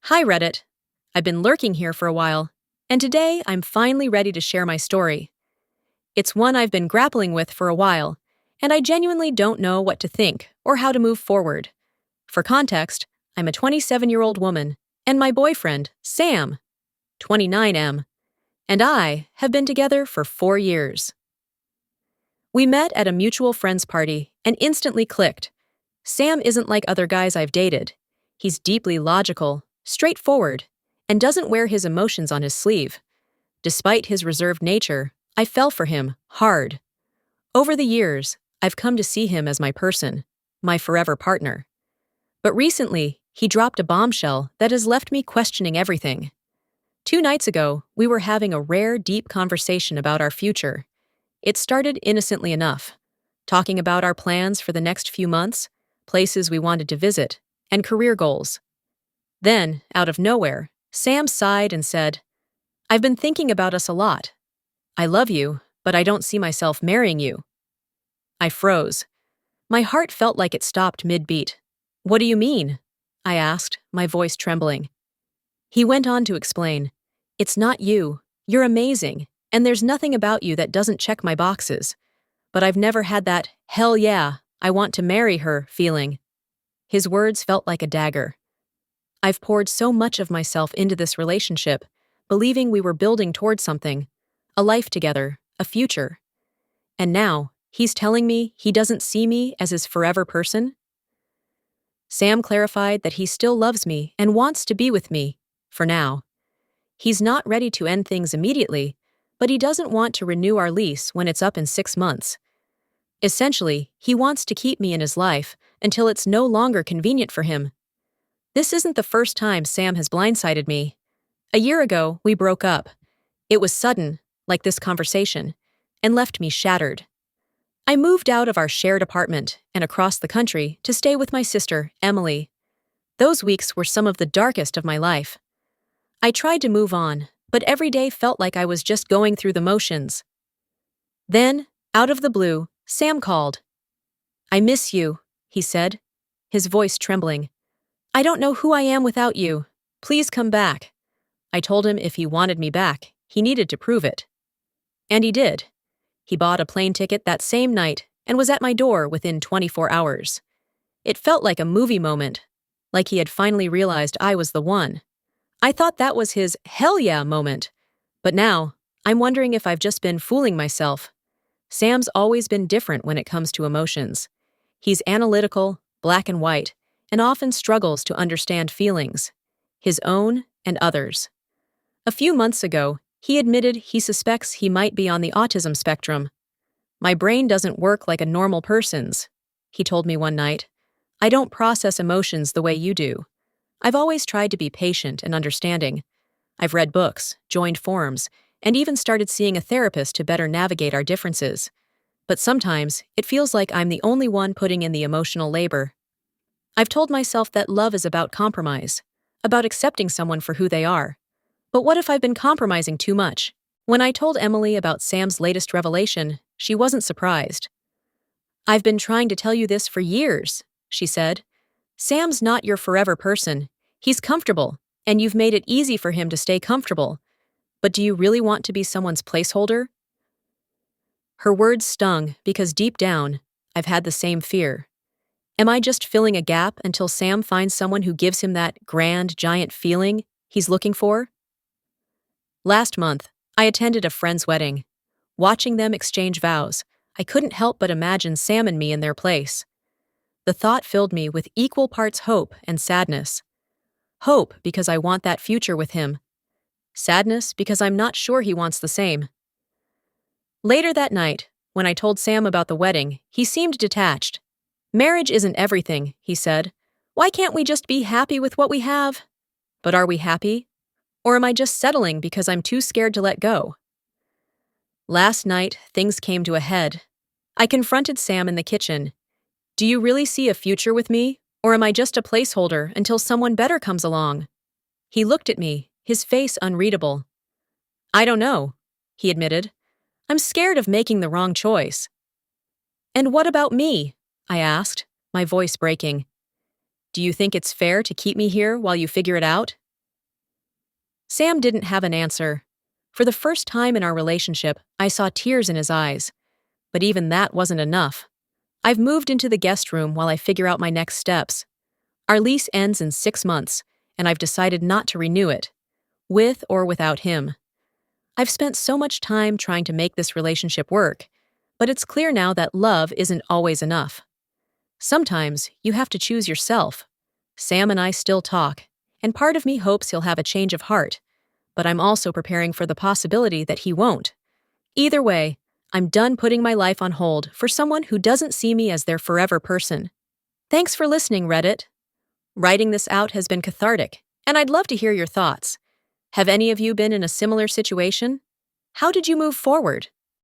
Hi, Reddit. I've been lurking here for a while, and today I'm finally ready to share my story. It's one I've been grappling with for a while, and I genuinely don't know what to think or how to move forward. For context, I'm a 27-year-old woman, and my boyfriend, Sam, 29M, and I have been together for 4 years. We met at a mutual friend's party and instantly clicked. Sam isn't like other guys I've dated. He's deeply logical, straightforward, and doesn't wear his emotions on his sleeve. Despite his reserved nature, I fell for him hard. Over the years, I've come to see him as my person, my forever partner. But recently, he dropped a bombshell that has left me questioning everything. 2 nights ago, we were having a rare, deep conversation about our future. It started innocently enough, talking about our plans for the next few months, places we wanted to visit, and career goals. Then, out of nowhere, Sam sighed and said, "I've been thinking about us a lot. I love you, but I don't see myself marrying you." I froze. My heart felt like it stopped mid-beat. "What do you mean?" I asked, my voice trembling. He went on to explain, "It's not you. You're amazing, and there's nothing about you that doesn't check my boxes. But I've never had that, hell yeah, I want to marry her feeling." His words felt like a dagger. I've poured so much of myself into this relationship, believing we were building towards something, a life together, a future. And now, he's telling me he doesn't see me as his forever person? Sam clarified that he still loves me and wants to be with me, for now. He's not ready to end things immediately, but he doesn't want to renew our lease when it's up in 6 months. Essentially, he wants to keep me in his life until it's no longer convenient for him. This isn't the first time Sam has blindsided me. A year ago, we broke up. It was sudden, like this conversation, and left me shattered. I moved out of our shared apartment and across the country to stay with my sister, Emily. Those weeks were some of the darkest of my life. I tried to move on, but every day felt like I was just going through the motions. Then, out of the blue, Sam called. "I miss you," he said, his voice trembling. "I don't know who I am without you. Please come back." I told him if he wanted me back, he needed to prove it. And he did. He bought a plane ticket that same night and was at my door within 24 hours. It felt like a movie moment, like he had finally realized I was the one. I thought that was his hell yeah moment. But now, I'm wondering if I've just been fooling myself. Sam's always been different when it comes to emotions. He's analytical, black and white, and often struggles to understand feelings, his own and others. A few months ago, he admitted he suspects he might be on the autism spectrum. "My brain doesn't work like a normal person's," he told me one night. "I don't process emotions the way you do. I've always tried to be patient and understanding. I've read books, joined forums, and even started seeing a therapist to better navigate our differences. But sometimes, it feels like I'm the only one putting in the emotional labor. I've told myself that love is about compromise, about accepting someone for who they are. But what if I've been compromising too much?" When I told Emily about Sam's latest revelation, she wasn't surprised. "I've been trying to tell you this for years," she said. "Sam's not your forever person. He's comfortable, and you've made it easy for him to stay comfortable. But do you really want to be someone's placeholder?" Her words stung because deep down, I've had the same fear. Am I just filling a gap until Sam finds someone who gives him that grand, giant feeling he's looking for? Last month, I attended a friend's wedding. Watching them exchange vows, I couldn't help but imagine Sam and me in their place. The thought filled me with equal parts hope and sadness. Hope because I want that future with him. Sadness because I'm not sure he wants the same. Later that night, when I told Sam about the wedding, he seemed detached. "Marriage isn't everything," he said. "Why can't we just be happy with what we have?" But are we happy? Or am I just settling because I'm too scared to let go? Last night, things came to a head. I confronted Sam in the kitchen. "Do you really see a future with me, or am I just a placeholder until someone better comes along?" He looked at me, his face unreadable. "I don't know," he admitted. "I'm scared of making the wrong choice." "And what about me?" I asked, my voice breaking. "Do you think it's fair to keep me here while you figure it out?" Sam didn't have an answer. For the first time in our relationship, I saw tears in his eyes. But even that wasn't enough. I've moved into the guest room while I figure out my next steps. Our lease ends in 6 months, and I've decided not to renew it, with or without him. I've spent so much time trying to make this relationship work, but it's clear now that love isn't always enough. Sometimes you have to choose yourself. Sam and I still talk, and part of me hopes he'll have a change of heart, but I'm also preparing for the possibility that he won't. Either way, I'm done putting my life on hold for someone who doesn't see me as their forever person. Thanks for listening, Reddit. Writing this out has been cathartic, and I'd love to hear your thoughts. Have any of you been in a similar situation? How did you move forward?